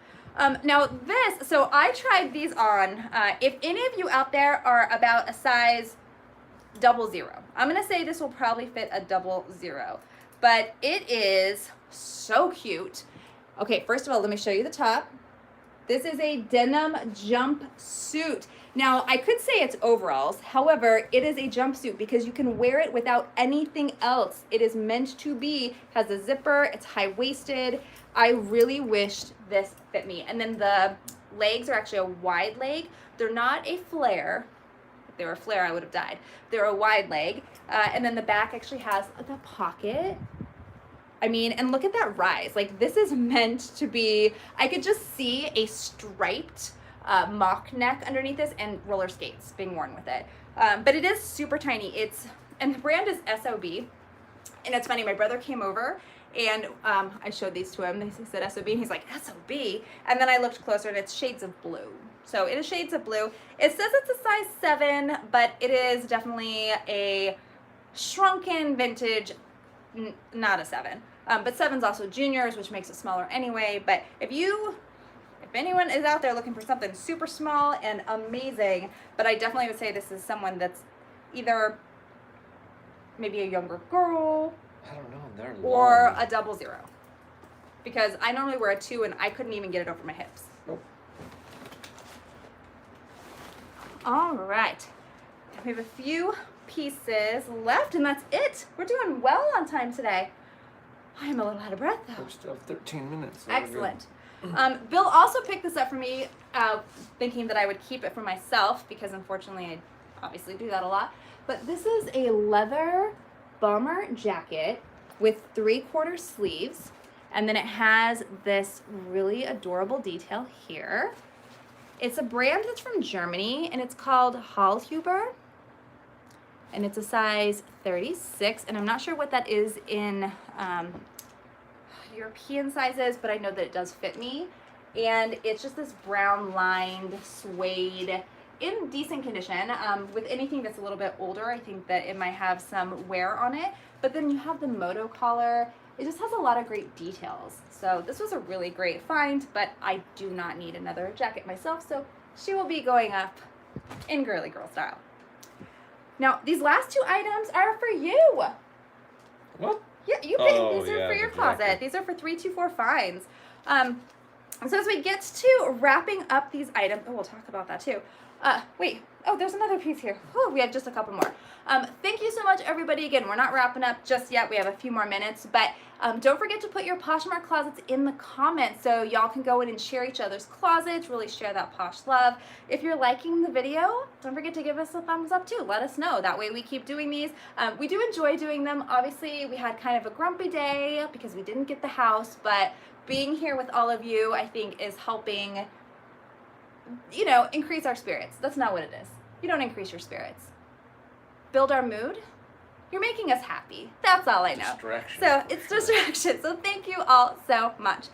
Now this, so I tried these on. If any of you out there are about a size double zero. I'm gonna say this will probably fit a double zero, but it is so cute. Okay, first of all, let me show you the top. This is a denim jumpsuit. Now, I could say it's overalls. However, it is a jumpsuit because you can wear it without anything else. It is meant to be, has a zipper, it's high-waisted. I really wished this fit me. And then the legs are actually a wide leg. They're not a flare. If they were a flare, I would have died. They're a wide leg. And then the back actually has the pocket. I mean, and look at that rise. Like, this is meant to be, I could just see a striped mock neck underneath this and roller skates being worn with it. But it is super tiny. And the brand is SOB. And it's funny, my brother came over and I showed these to him. He said SOB and he's like, SOB? And then I looked closer and it's shades of blue. So it is shades of blue. It says it's a size 7, but it is definitely a shrunken vintage, not a 7. But 7's also juniors, which makes it smaller anyway. But if anyone is out there looking for something super small and amazing, but I definitely would say this is someone that's either maybe a younger girl, I don't know, they're or long. a double zero. Because I normally wear a 2 and I couldn't even get it over my hips. Nope. All right. We have a few pieces left and that's it. We're doing well on time today. I am a little out of breath though. We still have 13 minutes. So we're good. Excellent. Bill also picked this up for me, thinking that I would keep it for myself because unfortunately I obviously do that a lot. But this is a leather bomber jacket with 3/4 sleeves, and then it has this really adorable detail here. It's a brand that's from Germany and it's called Hallhuber, and it's a size 36, and I'm not sure what that is in European sizes, but I know that it does fit me. And it's just this brown lined suede in decent condition. With anything that's a little bit older, I think that it might have some wear on it, but then you have the moto collar. It just has a lot of great details. So this was a really great find, but I do not need another jacket myself, so she will be going up in girly girl style. Now, these last 2 items are for you. What? Yeah, you picked these are yeah, for your the closet. jacket. These are for 324 finds. So as we get to wrapping up these items, oh, we'll talk about that too. Wait, oh, there's another piece here. Whew, we have just a couple more. Thank you so much, everybody. Again, we're not wrapping up just yet. We have a few more minutes, but don't forget to put your Poshmark closets in the comments so y'all can go in and share each other's closets, really share that Posh love. If you're liking the video, don't forget to give us a thumbs up too. Let us know. That way we keep doing these. We do enjoy doing them. Obviously, we had kind of a grumpy day because we didn't get the house, but being here with all of you, I think, is helping, you know, increase our spirits. That's not what it is. You don't increase your spirits. Build our mood. You're making us happy. That's all I know. Distraction. So it's distraction. So thank you all so much.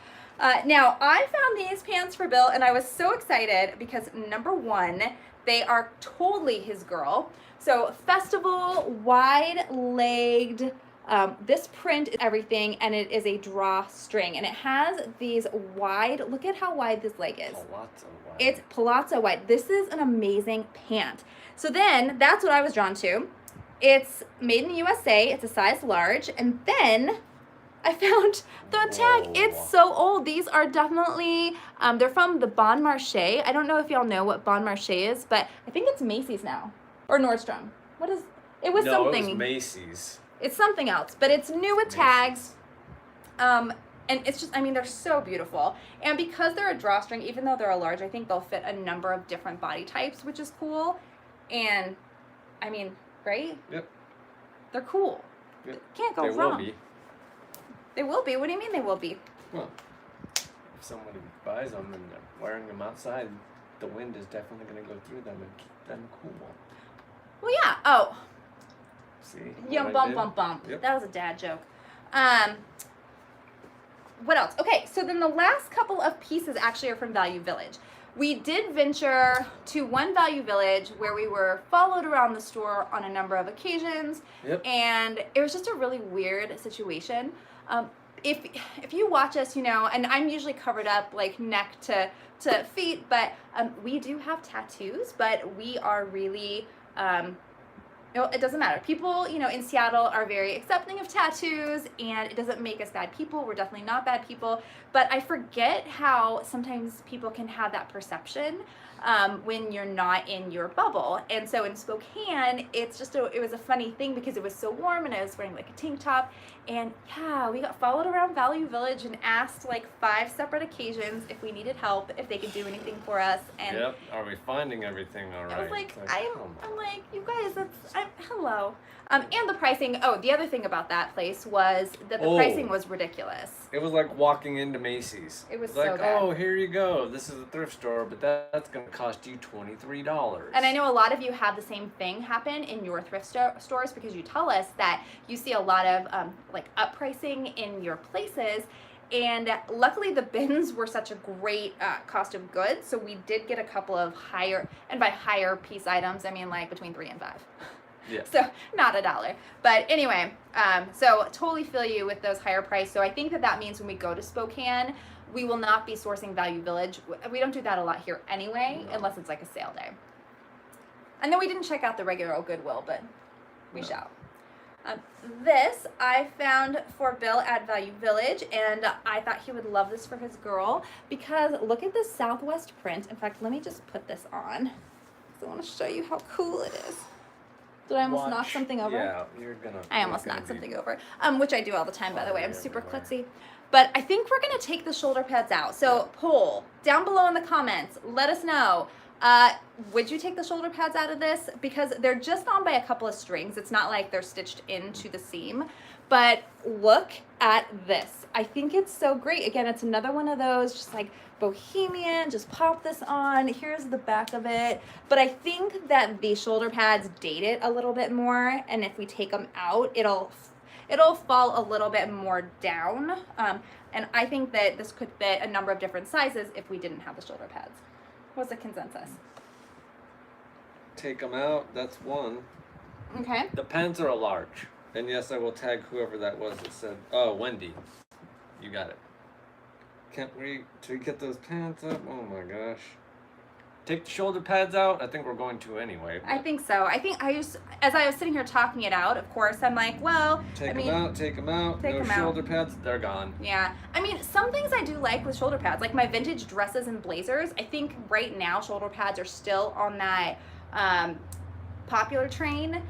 Now, I found these pants for Bill, and I was so excited because, number one, they are totally his girl. So festival, wide-legged, this print is everything, and it is a drawstring, and it has these wide, look at how wide this leg is. Palazzo wide. It's palazzo wide. This is an amazing pant. So then, that's what I was drawn to. It's made in the USA, it's a size large, and then I found the tag. Whoa. It's so old. These are definitely, they're from the Bon Marché. I don't know if y'all know what Bon Marché is, but I think it's Macy's now, or Nordstrom. What is, it was something. No, it was Macy's. It's something else, but it's new with tags. And it's just, I mean, they're so beautiful. And because they're a drawstring, even though they're a large, I think they'll fit a number of different body types, which is cool. And, I mean, right? Yep. They're cool. Yep. Can't go They wrong. will be. They will be. What do you mean they will be? Well, if somebody buys them and they're wearing them outside, the wind is definitely going to go through them and keep them cool. Well, yeah. Oh. See? Yeah, what I bump, did? bump, bump. Yep. That was a dad joke. What else? Okay, so then the last couple of pieces actually are from Value Village. We did venture to one Value Village where we were followed around the store on a number of occasions. Yep. And it was just a really weird situation. If you watch us, you know, and I'm usually covered up like neck to feet, but we do have tattoos, but we are really It doesn't matter. People, in Seattle are very accepting of tattoos, and it doesn't make us bad people. We're definitely not bad people. But I forget how sometimes people can have that perception when you're not in your bubble. And so in Spokane, it was a funny thing because it was so warm, and I was wearing like a tank top. And yeah, we got followed around Value Village and asked like 5 separate occasions if we needed help, if they could do anything for us. And Yep. Are we finding everything all right? I was like, It's I'm like, you guys, hello. And the pricing, the other thing about that place was that the pricing was ridiculous. It was like walking into Macy's. It was like, so bad. oh, here you go. This is a thrift store, but that's going to cost you $23. And I know a lot of you have the same thing happen in your thrift stores because you tell us that you see a lot of like up pricing in your places. And luckily the bins were such a great cost of goods, so we did get a couple of higher, and by higher piece items, I mean like between 3 and 5. Yeah. So not $1. But anyway, so totally feel you with those higher price. So I think that means when we go to Spokane, we will not be sourcing Value Village. We don't do that a lot here anyway, unless it's like a sale day. And then we didn't check out the regular old Goodwill, but we shall. This I found for Bill at Value Village, and I thought he would love this for his girl because look at this Southwest print. In fact, let me just put this on. I want to show you how cool it is. Did I almost knock something over? Yeah, you're gonna. I almost knocked something over, which I do all the time, by the way. I'm super everywhere. klutzy. But I think we're going to take the shoulder pads out. So poll down below in the comments. Let us know. Would you take the shoulder pads out of this? Because they're just on by a couple of strings. It's not like they're stitched into the seam. But look at this. I think it's so great. Again, it's another one of those just like bohemian, just pop this on. Here's the back of it. But I think that the shoulder pads date it a little bit more. And if we take them out, it'll fall a little bit more down. And I think that this could fit a number of different sizes if we didn't have the shoulder pads. What's the consensus? Take them out. That's one. Okay. The pants are a large. And yes, I will tag whoever that was that said, oh, Wendy. You got it. Can't wait to get those pants up. Oh my gosh. Take the shoulder pads out. I think we're going to anyway. I think so. As I was sitting here talking it out, of course, I'm like, well, Take them out. No shoulder pads. They're gone. Yeah. I mean, some things I do like with shoulder pads, like my vintage dresses and blazers. I think right now shoulder pads are still on that popular train.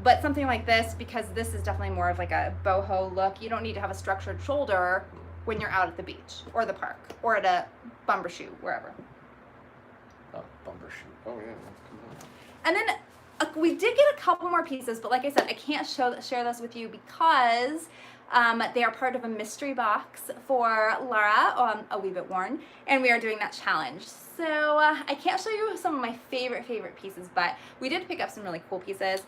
But something like this, because this is definitely more of like a boho look, you don't need to have a structured shoulder when you're out at the beach or the park or at a bumper shoe, wherever. Oh, bumper shoe. Oh, yeah. Come on. And then we did get a couple more pieces, but like I said, I can't share this with you because they are part of a mystery box for Laura, a wee bit worn, and we are doing that challenge. So I can't show you some of my favorite pieces, but we did pick up some really cool pieces.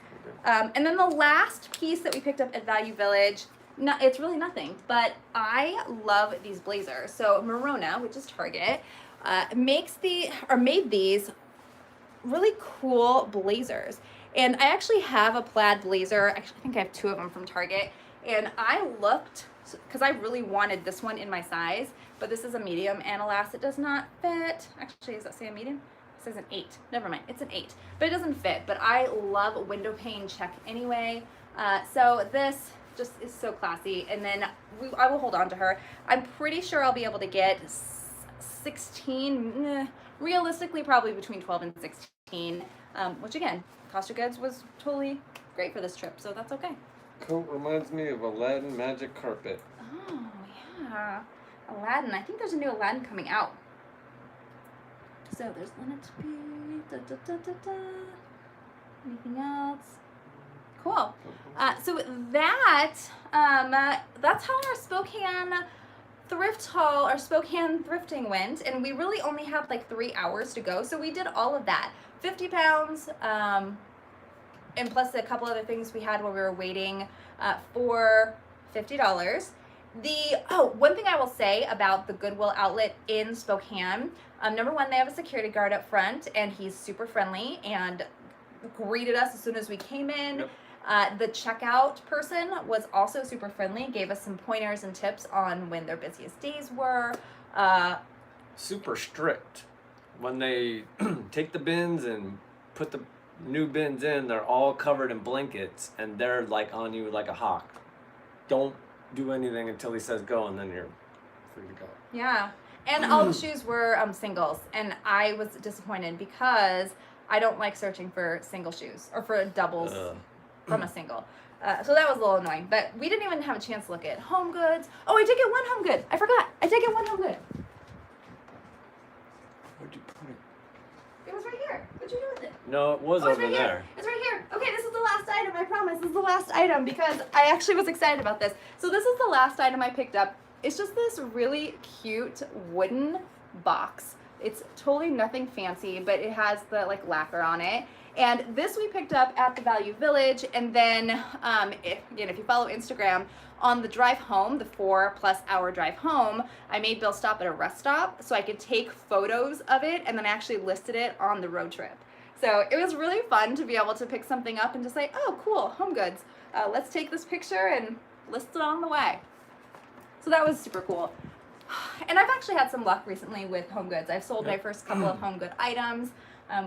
And then the last piece that we picked up at Value Village, it's really nothing, but I love these blazers. So Marona, which is Target, made these really cool blazers. And I actually have a plaid blazer. Actually, I think I have 2 of them from Target. And I looked, because I really wanted this one in my size, but this is a medium, and alas, it does not fit. Actually, does that say a medium? It says an 8. Never mind, it's an 8. But it doesn't fit, but I love window pane check anyway. So this just is so classy. And then I will hold on to her. I'm pretty sure I'll be able to get 16, realistically probably between 12 and 16, which again, cost of goods was totally great for this trip, so that's okay. Coat reminds me of Aladdin magic carpet. Oh, yeah. Aladdin. I think there's a new Aladdin coming out. So there's Lynette B. Anything else? Cool. So that's how our Spokane thrift haul, our Spokane thrifting went, and we really only had like 3 hours to go, so we did all of that. 50 pounds, and plus a couple other things we had while we were waiting for $50. One thing I will say about the Goodwill outlet in Spokane, number one, they have a security guard up front, and he's super friendly and greeted us as soon as we came in. Yep. The checkout person was also super friendly, gave us some pointers and tips on when their busiest days were. Super strict. When they take the bins and put the new bins in, they're all covered in blankets, and they're like on you like a hawk. Don't do anything until he says go, and then you're free to go. Yeah. And all the shoes were singles, and I was disappointed because I don't like searching for single shoes or for doubles from a single. So that was a little annoying. But we didn't even have a chance to look at Home Goods. Oh, I did get one Home Good. I forgot. I did get one Home Good. Where'd you put it? It was right here. What'd you do with it? No, it was Oh, it's over right there. here. It's right here. Okay, this is the last item. I promise. This is the last item because I actually was excited about this. So this is the last item I picked up. It's just this really cute wooden box. It's totally nothing fancy, but it has the like lacquer on it. And this we picked up at the Value Village. And then, if you follow Instagram, on the drive home, the 4+ hour drive home, I made Bill stop at a rest stop so I could take photos of it, and then I actually listed it on the road trip. So it was really fun to be able to pick something up and just say, oh, cool, Home Goods. Let's take this picture and list it on the way. So that was super cool. And I've actually had some luck recently with Home Goods. I've sold my first couple of Home Good items,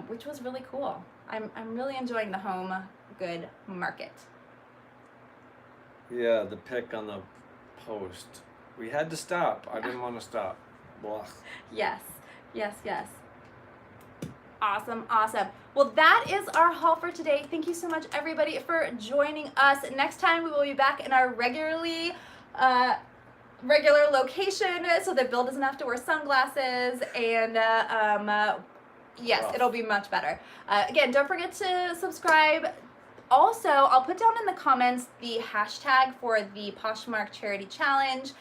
which was really cool. I'm really enjoying the Home Good market. Yeah, the pic on the post. We had to stop. I didn't want to stop. Blah. Yes, yes, yes. Awesome, awesome. Well, that is our haul for today. Thank you so much, everybody, for joining us. Next time, we will be back in our regular location so that Bill doesn't have to wear sunglasses, and yes, it'll be much better. Again, don't forget to subscribe. Also, I'll put down in the comments the hashtag for the Poshmark Charity Challenge.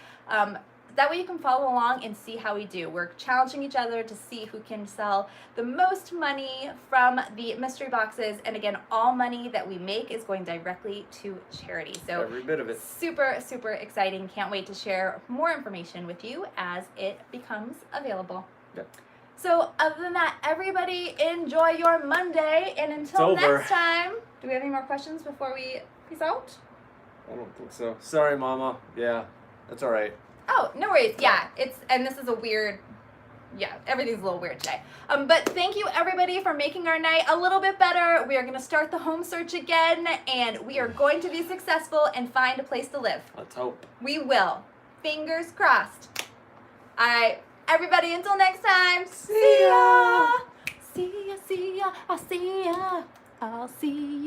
That way you can follow along and see how we do. We're challenging each other to see who can sell the most money from the mystery boxes. And again, all money that we make is going directly to charity. So every bit of it. Super, super exciting. Can't wait to share more information with you as it becomes available. Yep. So other than that, everybody enjoy your Monday. And until next time, do we have any more questions before we peace out? I don't think so. Sorry, Mama. Yeah, that's all right. Oh, no worries. Yeah, and this is a weird, everything's a little weird today. But thank you everybody for making our night a little bit better. We are going to start the home search again, and we are going to be successful and find a place to live. Let's hope. We will. Fingers crossed. All right, everybody, until next time. See ya. See ya, see ya. I'll see ya. I'll see you.